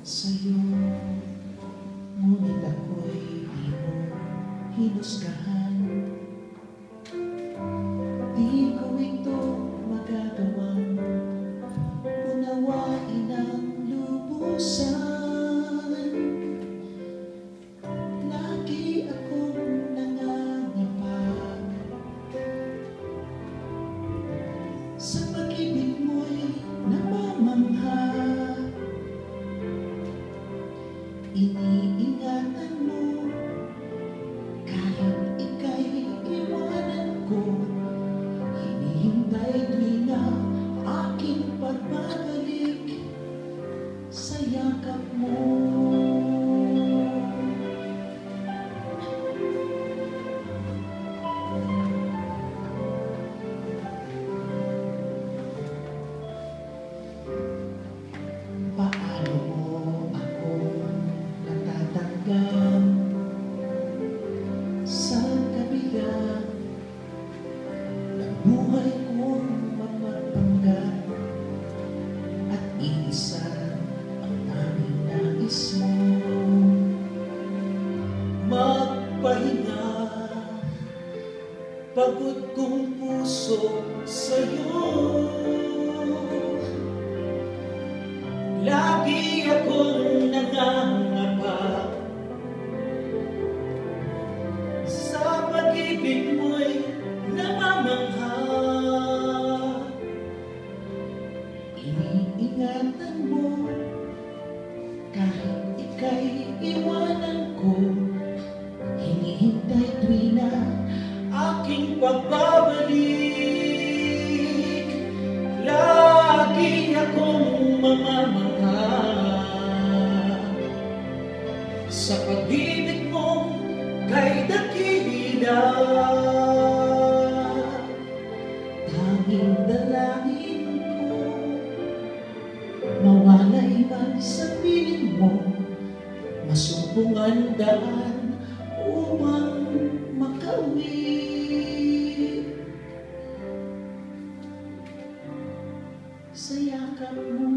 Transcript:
sa'yo, ngunit ako'y di mo hinusgahan. Di ko ito magagawang unawain ang lubusan. Lagi akong nangangapak sa pag-ibig mo'y namamangha. Iniingatan mo kahit ika'y iwanan ko. Hinihintay tuwing na aking pagbabalik sa yakap mo. Paano mo ako natatanggap sa kabila ng buhay kong mapagpanggap, at iisa ang aming nais mo, magpahinga. Pagod kong puso sa'yo, lagi akong nangangapa sa pag-ibig mo'y namamangha. Iniingatan mo kahit ika'y iwanan ko. Hinihintay tuwing na aking pagbabalik. Lagi akong mamamangha sa pag-ibig mo kay dakila. Tanging dalangin ko, mawalay man sa piling mo, masubong ang daan upang makauwi sa yakap mo.